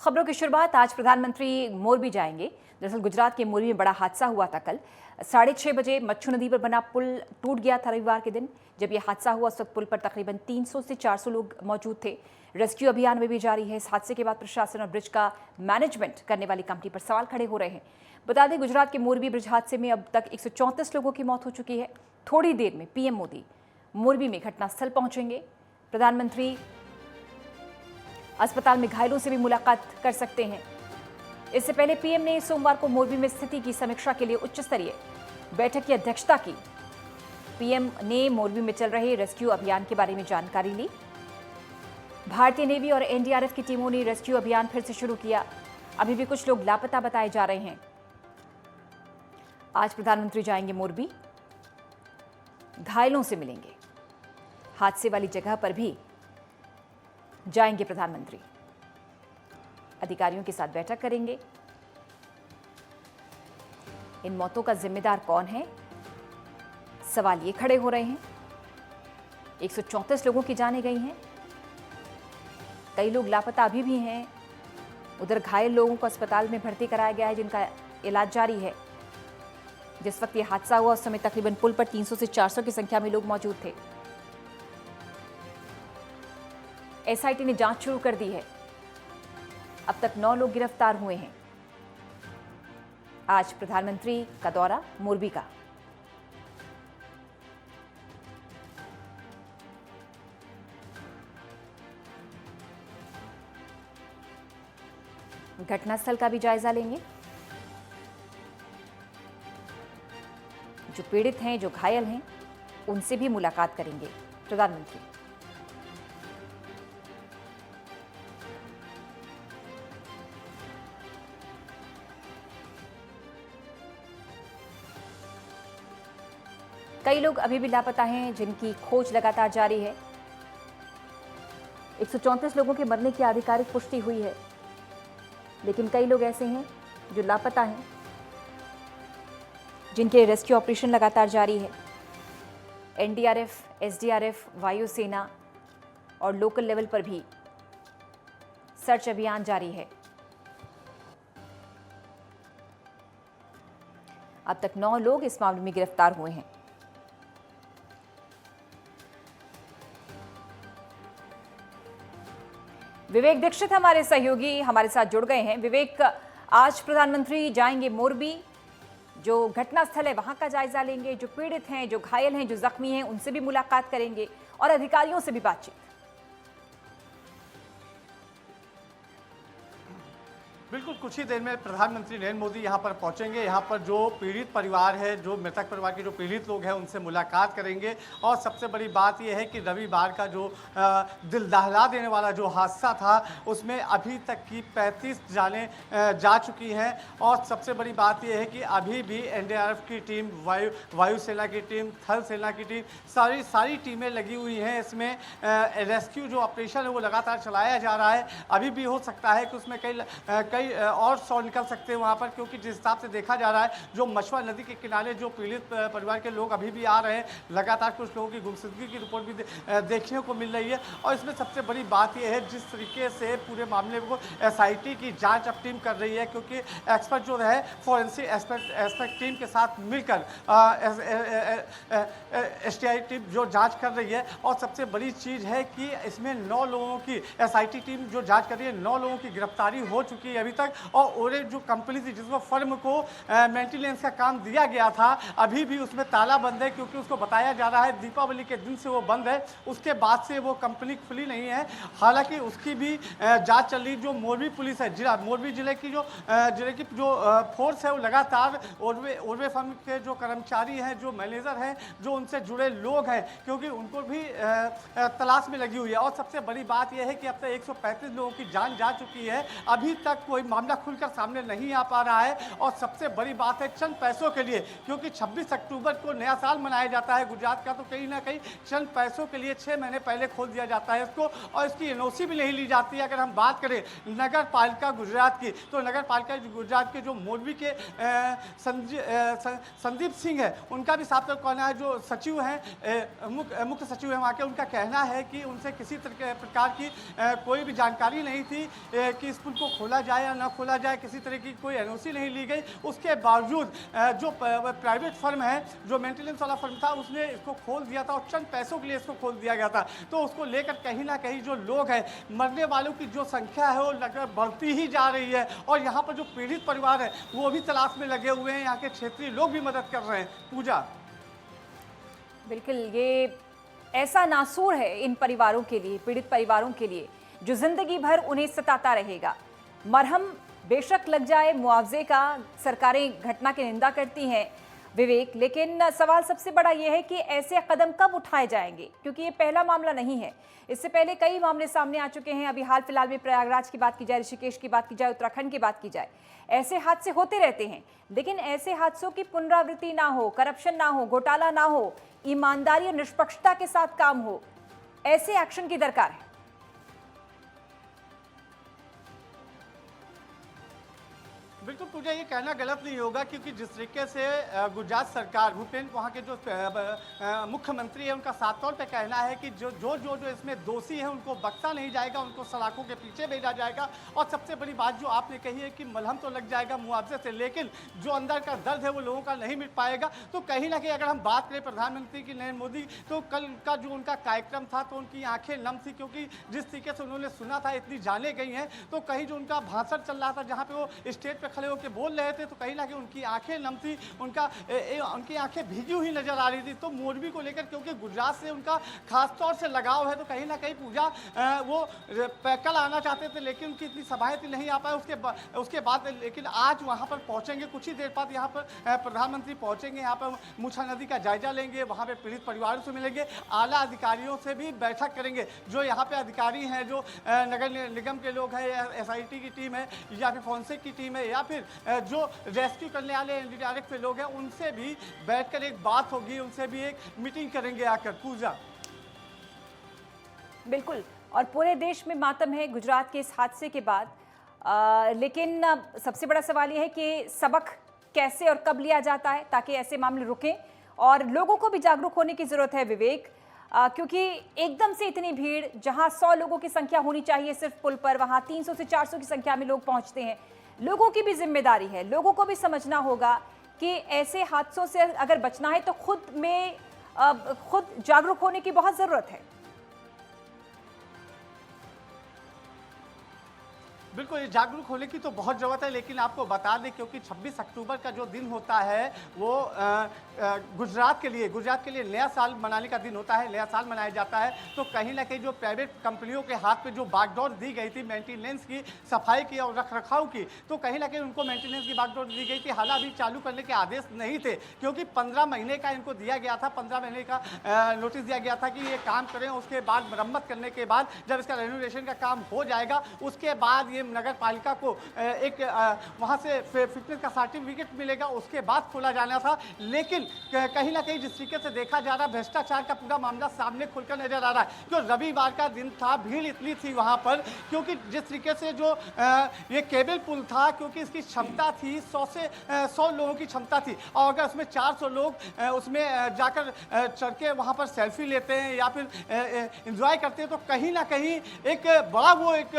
खबरों की शुरुआत आज प्रधानमंत्री मोरबी जाएंगे। दरअसल गुजरात के मोरबी में बड़ा हादसा हुआ था कल 6:30 बजे। मच्छू नदी पर बना पुल टूट गया था रविवार के दिन। जब यह हादसा हुआ उस वक्त पुल पर तकरीबन 300 से 400 लोग मौजूद थे। रेस्क्यू अभियान में भी जारी है। इस हादसे के बाद प्रशासन और ब्रिज का मैनेजमेंट करने वाली कंपनी पर सवाल खड़े हो रहे हैं। बता दें, गुजरात के मोरबी ब्रिज हादसे में अब तक 134 लोगों की मौत हो चुकी है। थोड़ी देर में पीएम मोदी मोरबी में घटनास्थल पहुंचेंगे। प्रधानमंत्री अस्पताल में घायलों से भी मुलाकात कर सकते हैं। इससे पहले पीएम ने सोमवार को मोरबी में स्थिति की समीक्षा के लिए उच्च स्तरीय बैठक की अध्यक्षता की। पीएम ने मोरबी में चल रहे रेस्क्यू अभियान के बारे में जानकारी ली। भारतीय नेवी और एनडीआरएफ की टीमों ने रेस्क्यू अभियान फिर से शुरू किया। अभी भी कुछ लोग लापता बताए जा रहे हैं। आज प्रधानमंत्री जाएंगे मोरबी, घायलों से मिलेंगे। हादसे वाली जगह पर भी जाएंगे प्रधानमंत्री, अधिकारियों के साथ बैठक करेंगे। इन मौतों का जिम्मेदार कौन है, सवाल ये खड़े हो रहे हैं। 134 लोगों की जानें गई हैं, कई लोग लापता अभी भी हैं। उधर घायल लोगों को अस्पताल में भर्ती कराया गया है, जिनका इलाज जारी है। जिस वक्त यह हादसा हुआ उस समय तकरीबन पुल पर 300 से 400 की संख्या में लोग मौजूद थे। एसआईटी ने जांच शुरू कर दी है। अब तक 9 लोग गिरफ्तार हुए हैं। आज प्रधानमंत्री का दौरा मोरबी का। घटनास्थल का भी जायजा लेंगे। जो पीड़ित हैं, जो घायल हैं, उनसे भी मुलाकात करेंगे प्रधानमंत्री। कई लोग अभी भी लापता हैं, जिनकी खोज लगातार जारी है। 134 लोगों के मरने की आधिकारिक पुष्टि हुई है, लेकिन कई लोग ऐसे हैं जो लापता हैं, जिनके रेस्क्यू ऑपरेशन लगातार जारी है। एनडीआरएफ, एसडीआरएफ, वायुसेना और लोकल लेवल पर भी सर्च अभियान जारी है। अब तक 9 लोग इस मामले में गिरफ्तार हुए हैं। विवेक दीक्षित हमारे सहयोगी हमारे साथ जुड़ गए हैं। विवेक, आज प्रधानमंत्री जाएंगे मोरबी, जो घटनास्थल है वहां का जायजा लेंगे। जो पीड़ित हैं, जो घायल हैं, जो जख्मी हैं, उनसे भी मुलाकात करेंगे और अधिकारियों से भी बातचीत। बिल्कुल, कुछ ही देर में प्रधानमंत्री नरेंद्र मोदी यहाँ पर पहुँचेंगे। यहाँ पर जो पीड़ित परिवार है, जो मृतक परिवार के जो पीड़ित लोग हैं, उनसे मुलाकात करेंगे। और सबसे बड़ी बात यह है कि रविवार का जो दिल दहला देने वाला जो हादसा था, उसमें अभी तक की 35 जानें जा चुकी हैं। और सबसे बड़ी बात यह है कि अभी भी एनडीआरएफ की टीम, वायुसेना की टीम, थल सेना की टीम, सारी टीमें लगी हुई हैं। इसमें रेस्क्यू जो ऑपरेशन है वो लगातार चलाया जा रहा है। अभी भी हो सकता है कि उसमें कई और 100 निकल सकते हैं वहाँ पर, क्योंकि जिस हिसाब से देखा जा रहा है, जो मछुआ नदी के किनारे जो पीड़ित परिवार के लोग अभी भी आ रहे हैं, लगातार कुछ लोगों की गुमशुदगी की रिपोर्ट भी देखने को मिल रही है। और इसमें सबसे बड़ी बात यह है, जिस तरीके से पूरे मामले को एसआईटी की जांच अब टीम कर रही है, क्योंकि एक्सपर्ट जो है फॉरेंसिक एक्सपर्ट टीम के साथ मिलकर एसटीआई टीम जो जाँच कर रही है। और सबसे बड़ी चीज़ है कि इसमें 9 लोगों की एसआईटी टीम जो जाँच कर रही है, 9 लोगों की गिरफ्तारी हो चुकी है अभी तक। और जो कंपनी थी, जिसको फर्म को मेंटेनेंस का काम दिया गया था, अभी भी उसमें ताला बंद है, क्योंकि उसको बताया जा रहा है दीपावली के दिन से वो बंद है। उसके बाद से वो कंपनी खुली नहीं है। हालांकि उसकी भी जांच चल रही। जो मोरबी पुलिस है, मोरबी जिले की जो फोर्स है, वो लगातार ओरवे फर्म के जो कर्मचारी हैं, जो मैनेजर हैं, जो उनसे जुड़े लोग हैं, क्योंकि उनको भी तलाश में लगी हुई है। और सबसे बड़ी बात यह है कि अब तक 135 लोगों की जान जा चुकी है। अभी तक कोई कोई मामला खुलकर सामने नहीं आ पा रहा है। और सबसे बड़ी बात है चंद पैसों के लिए, क्योंकि 26 अक्टूबर को नया साल मनाया जाता है गुजरात का, तो कहीं ना कहीं चंद पैसों के लिए 6 महीने पहले खोल दिया जाता है इसको, और इसकी एनओसी भी नहीं ली जाती है। अगर हम बात करें नगर पालिका गुजरात की, तो नगर पालिका गुजरात के जो मोरबी के संदीप सिंह है, उनका भी साफ तौर कहना है, जो सचिव हैं, मुख्य सचिव हैं वहाँ के, उनका कहना है कि उनसे किसी प्रकार की कोई भी जानकारी नहीं थी कि इस पुल को खोला जाए या ना खोला जाए, किसी तरह की कोई एनओसी नहीं ली गई। उसके बावजूद जो प्राइवेट फर्म है, जो मेंटेनेंस वाला फर्म था, उसने इसको खोल दिया था और चंद पैसों के लिए इसको खोल दिया गया था। तो उसको लेकर कहीं ना कहीं जो लोग हैं, मरने वालों की जो संख्या है वो लगातार बढ़ती ही जा रही है। और यहाँ पर जो पीड़ित परिवार है वो भी तलाश में लगे हुए हैं, यहाँ के क्षेत्रीय लोग भी मदद कर रहे हैं। पूजा, बिल्कुल, ये ऐसा नासूर है इन परिवारों के लिए, पीड़ित परिवारों के लिए, जो जिंदगी भर उन्हें सताता रहेगा। मरहम बेशक लग जाए मुआवजे का, सरकारें घटना की निंदा करती हैं विवेक, लेकिन सवाल सबसे बड़ा यह है कि ऐसे कदम कब उठाए जाएंगे, क्योंकि ये पहला मामला नहीं है। इससे पहले कई मामले सामने आ चुके हैं। अभी हाल फिलहाल में प्रयागराज की बात की जाए, ऋषिकेश की बात की जाए, उत्तराखंड की बात की जाए, ऐसे हादसे होते रहते हैं। लेकिन ऐसे हादसों की पुनरावृत्ति ना हो, करप्शन ना हो, घोटाला ना हो, ईमानदारी और निष्पक्षता के साथ काम हो, ऐसे एक्शन की दरकार है। बिल्कुल पूजा, ये कहना गलत नहीं होगा, क्योंकि जिस तरीके से गुजरात सरकार, भूपेंद्र वहाँ के जो मुख्यमंत्री है, उनका साफ तौर पे कहना है कि जो इसमें दोषी है उनको बख्शा नहीं जाएगा, उनको सलाखों के पीछे भेजा जाएगा। और सबसे बड़ी बात जो आपने कही है कि मलहम तो लग जाएगा मुआवजे से, लेकिन जो अंदर का दर्द है वो लोगों का नहीं मिट पाएगा। तो कहीं ना कहीं अगर हम बात करें प्रधानमंत्री की नरेंद्र मोदी, तो कल का जो उनका कार्यक्रम था, तो उनकी आंखें नम थी, क्योंकि जिस तरीके से उन्होंने सुना था, इतनी जाने गई हैं, तो कहीं जो उनका भाषण चल रहा था, जहाँ पे वो स्टेज पे खड़े होकर बोल रहे थे, तो कहीं ना कहीं उनकी आंखें नम थी, उनकी आंखें भीगी हुई नजर आ रही थी। तो मोरबी को लेकर, क्योंकि गुजरात से उनका खास तौर से लगाव है, तो कहीं ना कहीं पूजा वो कल आना चाहते थे, लेकिन उनकी इतनी सभाएं थी, नहीं आ पाए। उसके बाद लेकिन आज वहां पर पहुंचेंगे, कुछ ही देर बाद यहाँ पर प्रधानमंत्री पहुंचेंगे, यहाँ पर मुछा नदी का जायजा लेंगे, वहाँ पे पीड़ित परिवारों से मिलेंगे, आला अधिकारियों से भी बैठक करेंगे। जो यहाँ पे अधिकारी हैं, जो नगर निगम के लोग हैं, SIT की टीम है, या फिर फॉरेंसिक की टीम है, या फिर जो रेस्क्यू करने वाले NDRF के लोग हैं, उनसे भी बैठकर एक बात होगी, उनसे भी एक मीटिंग करेंगे आकर। पूजा, बिल्कुल, और पूरे देश में मातम है गुजरात के इस हादसे के बाद। लेकिन सबसे बड़ा सवाल यह है कि सबक कैसे और कब लिया जाता है ताकि ऐसे मामले रुकें, और लोगों को भी जागरूक होने की जरूरत है विवेक, क्योंकि एकदम से इतनी भीड़, जहां 100 लोगों की संख्या होनी चाहिए सिर्फ पुल पर, वहां 300 से 400 की संख्या में लोग पहुंचते हैं। लोगों की भी जिम्मेदारी है, लोगों को भी समझना होगा कि ऐसे हादसों से अगर बचना है तो खुद जागरूक होने की बहुत जरूरत है। बिल्कुल, ये जागरूक होने की तो बहुत ज़रूरत है, लेकिन आपको बता दें, क्योंकि 26 अक्टूबर का जो दिन होता है वो गुजरात के लिए नया साल मनाने का दिन होता है, नया साल मनाया जाता है। तो कहीं ना कहीं जो प्राइवेट कंपनियों के हाथ में जो बागडोर दी गई थी मेंटेनेंस की, सफाई की और रख रखाव की, तो कहीं ना कहीं उनको मेंटेनेंस की बागडोर दी गई थी। हालांकि अभी चालू करने के आदेश नहीं थे, क्योंकि 15 महीने का इनको दिया गया था, 15 महीने का नोटिस दिया गया था कि ये काम करें। उसके बाद मरम्मत करने के बाद, जब इसका रेनोवेशन का काम हो जाएगा, उसके बाद ये नगर पालिका को एक वहां से फिटनेस का सर्टिफिकेट मिलेगा, उसके बाद खोला जाना था। लेकिन कहीं ना कहीं जिस तरीके से देखा जा रहा, भ्रष्टाचार का पूरा मामला सामने खुलकर नजर आ रहा है। क्यों रविवार का दिन था, भीड़ इतनी थी वहां पर, क्योंकि जिस तरीके से जो ये केबल पुल था, क्योंकि इसकी क्षमता थी 100 लोगों की क्षमता थी, और अगर उसमें 400 लोग उसमें जाकर चढ़ के वहां पर सेल्फी लेते हैं या फिर एंजॉय करते हैं, तो कहीं ना कहीं एक बड़ा वो एक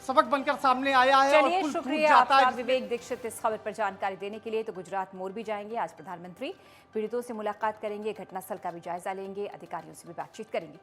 सबक बनकर सामने आया है। चलिए, शुक्रिया आपका विवेक दीक्षित इस खबर पर जानकारी देने के लिए। तो गुजरात मोरबी जाएंगे आज प्रधानमंत्री, पीड़ितों से मुलाकात करेंगे, घटनास्थल का भी जायजा लेंगे, अधिकारियों से भी बातचीत करेंगे।